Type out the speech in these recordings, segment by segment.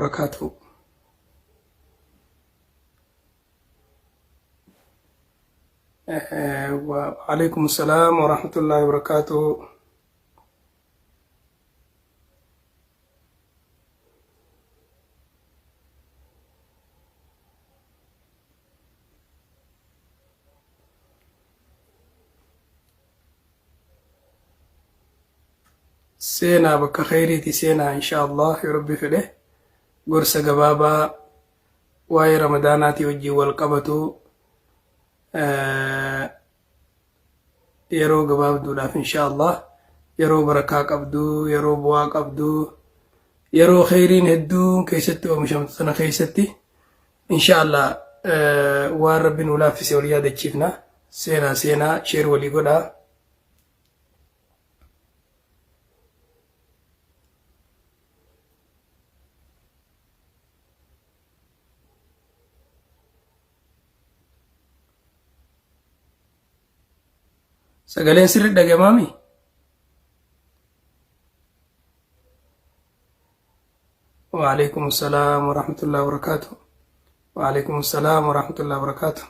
وبركاته. وعليكم السلام ورحمة الله وبركاته. سينا بك خيري سينا إن شاء الله يا ربي فله قرص قبابا واي رمضاناتي وجي والقبتو يرو قباب دولاف إن شاء الله يرو بركاك أبدو يرو بواك أبدو يرو خيرين هدو كيستي ومشامتنا كيستي إن شاء الله وارب نولافي سيوليا دجيفنا سينا شير ولي قدا سجلين سر الدجمامي وعليكم السلام ورحمة الله وبركاته. وعليكم السلام ورحمة الله وبركاته.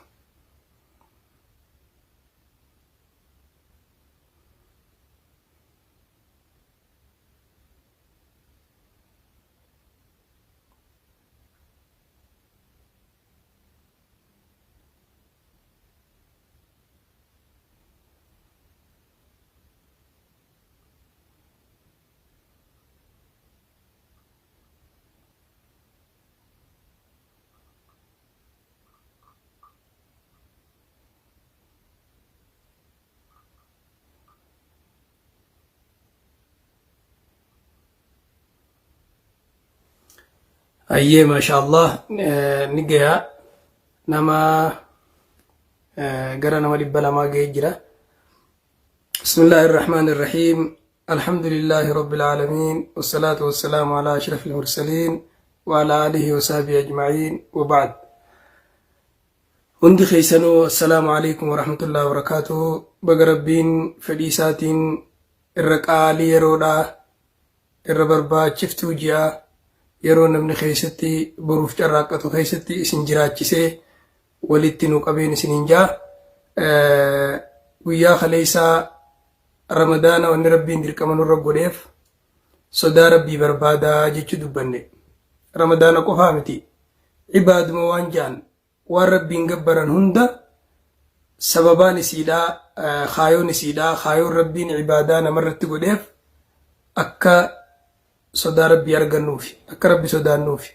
أيه ما شاء الله نجيا نما قرنا ولبلا ما جيجرا. بسم الله الرحمن الرحيم. الحمد لله رب العالمين والصلاة والسلام على أشرف المرسلين وعلى آله وصحبه أجمعين وبعد. هندي خيسنو السلام عليكم ورحمة الله وبركاته. بقربين فديسات الرقالي يرودا الربربا شفتو جيا yeroo namni keessatti boruuf carraaqqatu keessatti isin jiraachisee walitti nu qabeen isiniin jaa guyyaa kaleessaa ramadaana wanni rabbiin dirqama nurra godheef sodaa rabbii barbaadaa jechuu dubbanne. Ramadaana qofaa miti ibaaduma waan jaan waan rabbiin gabbaran hunda sababaan isiidhaa kaayoon isiidhaa kaayoon rabbiin ibaadaa namarratti godheef akka sodaa rabbii argannuufi akka rabbi sodaannuufi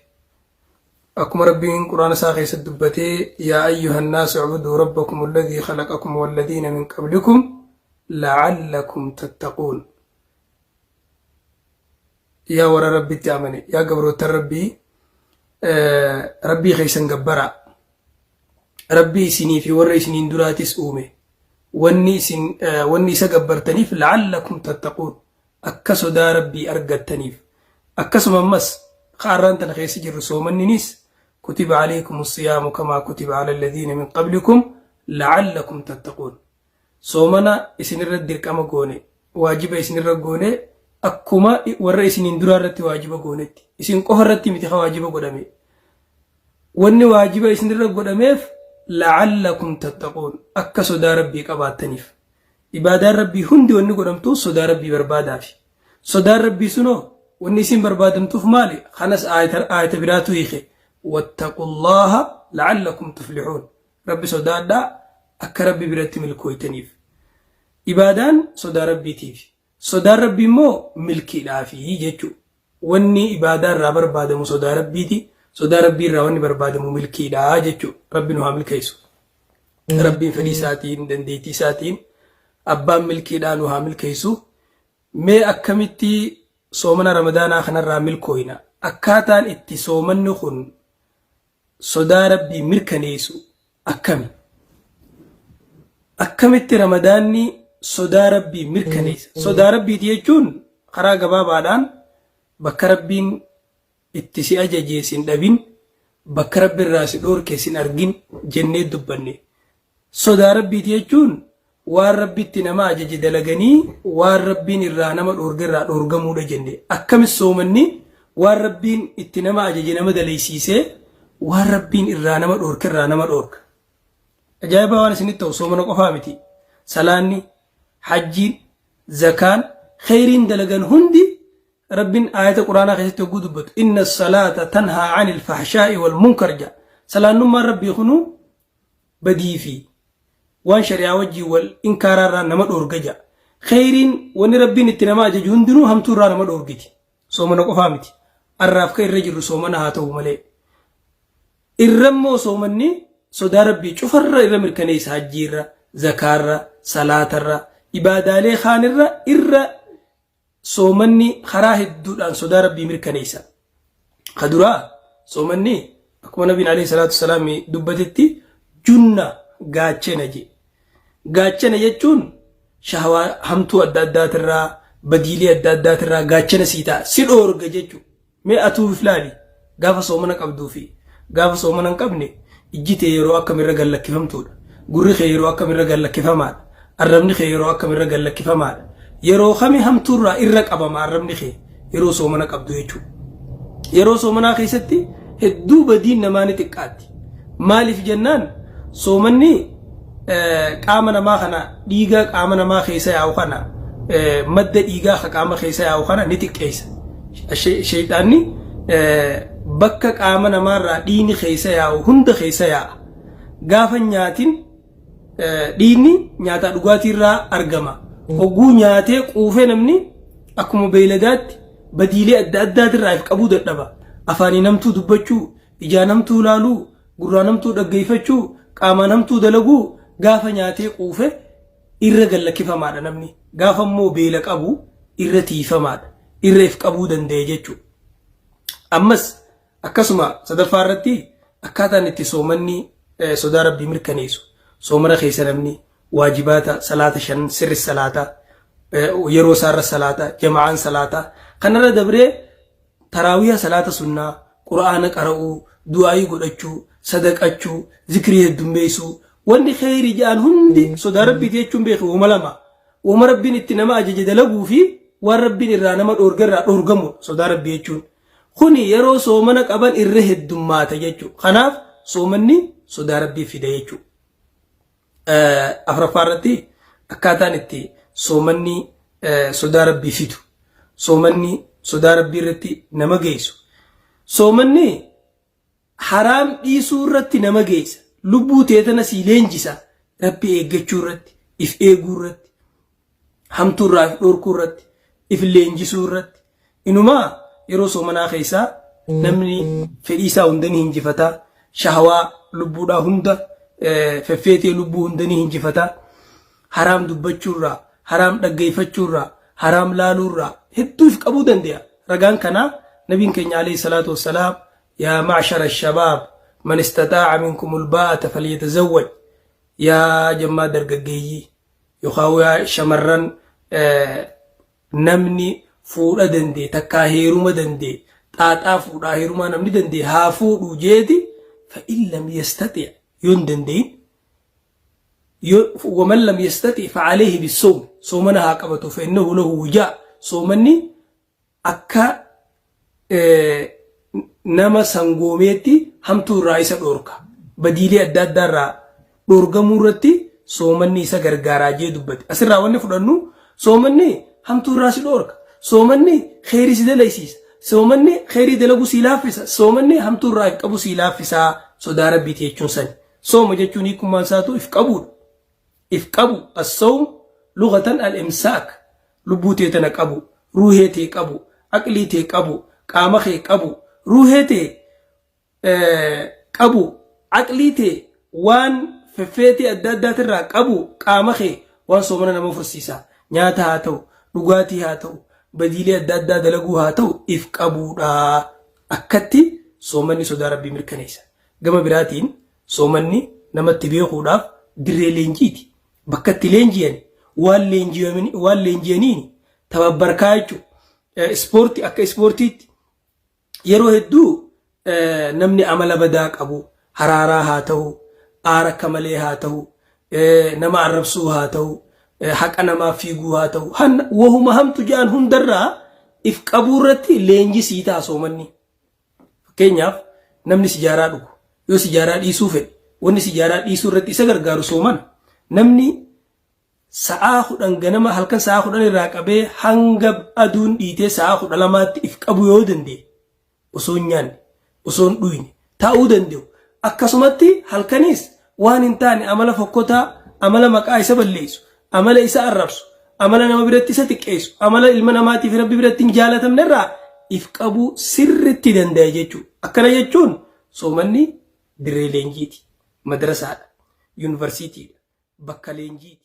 akkuma rabbiin quraana isaa keessatti dubbatee yaa ayyuhan naasu u'budu rabbakum alladhii khalaqakum walladhiina min qablikum la'allakum tattaquun. yaa warra rabbitti amane yaa gabrootan rabbii keessan gabbara rabbii isinii fi warra isiniin duraatis uume wanni isa gabbartaniif la'allakum tattaquun akka sodaa rabbii argattaniif. akkasuma ammas qaarraan tana keessa jirru soomanninis kutiba alaykum as-siyaamu kamaa kutiba ala alladhiina min qablikum la'allakum tattaquun. soomana isinirra dirqama goone waajiba isinirra goone akkuma warra isiniin duraa irratti waajiba goonetti isin qofa irratti miti waajiba godhame wanni waajiba isinirra godhameef la'allakum tattaquun akka sodaa rabbii qabaattaniif. ibaadaan rabbii hundi wanni godhamtu sodaa rabbii barbaadaafi sodaan rabbii sunoo wanni isin barbaadamtuuf maali khanas aayata biraatu hiike wattaqullaha la'allakum tuflixuun. rabbi sodaadhaa akka rabbi biratti milkooytaniif. ibaadaan sodaa rabbiitiif sodaan rabbii immoo milkiidhaafi jechuu wanni ibaadaa irraa barbaadamu sodaa rabbiiti sodaa rabbii irraa wanni barbaadamu milkiidhaa jechuu. rabbi nu haa milkeessu. rabbiin fedhii isaatiin dandeettii isaatiin abbaan milkiidhaa nu haa milkeessu. mee akkamitti soomana ramadaanaa kanarraa milkooyna akkaataan itti soomanni kun sodaa rabbii mirkaneessu akkamitti ramadaanni sodaa rabbii mirkaneessa. sodaa rabbiiti jechuun karaa gabaabaadhaan bakka rabbiin itti si ajajee sin dhabin bakka rabbi irraa si dhoorke sin argin jennee dubbanne. sodaa rabbiiti jechuun waan rabbitti nama ajaje dalaganii waan rabbiin irraa nama dhoorge irraa dhoorgamuudha jenne. akkamis soomanni waan rabbiin itti nama ajaje nama daleysiisee waan rabbiin irraa nama dhoorka. Ajaa'iba waan isinitti ta'u soomana qofaa miti. Salaanni, hajjiin, zakaan, khayriin dalagan hundi rabbiin ayata quraanaa keessatti yogguu dubbatu inna salaata tanhaa anil fahshaa'i wal munkar jedha. Salaannummaan rabbii kunuu badii fi waan shari'aa wajjii wal inkaaraarraa nama dhoorga jedha. Khayriin wanni rabbiin itti nama ajaju hundinuu hamtuurraa nama dhoorgiti. Soomana qofaa miti. Arraaf ka irra jirru soomana haa ta'u malee. Irrammoo soomanni sodaa rabbii cufarra irra mirkaneessa hajjiirra, zakaarra, salaatarra, ibaadaalee kaanirra irra soomanni karaa hedduudhaan sodaa rabbii mirkaneessa. Kaduraa soomanni akkuma nabiin alayhi salaatu wasalaam dubbatetti junna gaachana je. Gaachana jechuun shahwaa hamtuu adda addaatirraa badiilee adda addaatirraa gaachana sii ta'a si dhoorga jechuudha. Mee atuu filaali gaafa soomana qabduu fi gaafa soomana hin qabne ijji tee yeroo akkamirra gallakkifamtuudha. Gurri kee yeroo akkamirra gallakkifamaadha. Arrabni kee yeroo akkamirra gallakkifamaadha. Yeroo kami hamtuurraa irra qabama arrabni kee yeroo soomana qabdu jechuudha. Yeroo soomanaa keessatti hedduu badiin namaa ni xiqqaatti. Maaliif jennaan soomanni qaama namaa kana dhiigaa qaama namaa keessa yaa'u kana madda dhiigaa qaama keessa yaa'u kana ni xiqqeessa. Shayxaanni bakka qaama namaarraa dhiigni keessa yaa'u hunda keessa yaa'a. Gaafa nyaatin dhiigni nyaata dhugaatiirraa argama. Hogguu nyaatee quufee namni akkuma beeyladaatti badiilee adda addaatirraa if qabuu dadhaba. Afaanii namtuu dubbachuu, ijaa namtuu laaluu, gurraa namtuu dhaggeeffachuu, qaamaa namtuu dalaguu gaafa nyaatee quufe irra gallakkifamaadha namni. Gaafa immoo beela qabu irra tiifamaadha. Irra if qabuu danda'e jechuudha. Ammas akkasuma sadaffaa irratti akkaataan itti soomanni sodaa rabbii mirkaneessu. Soomana keessa namni waajibaata salaata 5 sirri salaata yeroo isaarra salaata jamaa'aan salaata kanarra dabree taraawiyaa salaata sunnaa quraana qara'uu du'aayii godhachuu sadaqachuu zikrii heddummeessuu wanni khayrii ja'an hundi sodaa rabbii jechuun beeku wama lama wama rabbiin itti nama ajaje dalaguu fi waan rabbiin irraa nama dhoorgarraa dhoorgamu sodaa rabbii jechuun kuni yeroo soomana qaban irra heddummaata jechuudha. Kanaaf soomanni sodaa rabbii fida jechuudha. Afraffaa irratti akkaataan itti soomanni sodaa rabbii fidu. Soomanni sodaa rabbii irratti nama geessu. Soomanni haraam dhiisuu irratti nama geessa. Lubbuu teetana sii leenjisa. Rabbii eeggachuu irratti, if eeguu irratti, hamtuu irraa if dhorkuu irratti, if leenjisuu irratti. Inumaa yeroo soomanaa keessaa namni fedhii isaa hunda ni hinjifataa. Shahwaa lubbuudhaa hunda feffeetee lubbuu hunda ni hinjifataa. Haraam dubbachuurraa, haraam dhaggeeffachuurraa, haraam laaluurraa hedduu if qabuu danda'a. Ragaan kanaa nabiin keenya alayhi salaatu wassalaam yaa ma'shara ash-shabaab man istataa'a minkumul baa'ata falyatazawwaj yaa jammaa dargaggeeyyii yookaan yaa shamarran namni fuudha dandee takkaa heeruma dandee xaaxaa fuudhaa heerumaa namni dandee haa fuudhu jeeti fa in lam yastati' yoon dandeeyin ومن لم يستطع فعليه بالصوم صومنا هاقبته فإنه له وجاء صومني أكا نما سنغوميتي همتو رايسا دوركا بديلي أداد دارا دورغا مورتي صومني إسا غرغارا جي دبت أسر راواني فرانو صومني همتو راسي دوركا صومني خيري سيدة ليسيس صومني خيري دلغو سيلافيسا صومني همتو رايك أبو سيلافيسا صدارة بيتي يجون صوم جاتوني كمان ساتو إفقابون إفقابو الصوم لغة الإمساك لبوتي تنقابو روحيتي قابو عقليتي قابو قامخي قابو روحيتي قابو عقليتي وان ففيتي أدادات الرا قابو قامخي وان صومنا نمفرسيسا نياتا هاتو لغاتي هاتو بديلي أدادات لغو هاتو إفقابو أكتي صومني صدا ربي مركنيسا قام براتين صومني نمت بيخو داف دري لنجيتي bakkatti leenjiyani waan leenjiyaniini tababbarkaa jechuudha. Ispoortii akka ispoortiitti yeroo hedduu namni amala badaa qabu haraaraa haa ta'u aara akka malee haa ta'u nama arrabsuu haa ta'u haqa namaa fiiguu haa ta'u wahuma hamtu ja'an hundarraa if qaburratti leenji siitaa soomanni. Fakkeenyaaf namni sijaaraa dhugu yoo sijaaraa dhiisuu fedhe wanni sijaaraa dhiisuu irratti isa gargaaru sooman namni sa'a 10 ganama halkan sa'a 10 irraa qabee hanga aduun dhiitee sa'a 12tti if qabu yoo danda'e osoo nyaanne osoo dhuyne taa'uu danda'u. Akkasumatti halkanis waan hin taane amala fokkotaa amala maqaa isa balleessu amala isa arrabsu amala nama biratti isa xiqqeessu amala ilma namaatiif rabbi biratti hin jaalatamne irraa if qabu sirritti danda'a jechuudha. Akkana jechuun soomanni dirree leenjiiti, madrasaadha, yuunivarsiitiidha, bakka leenjiiti.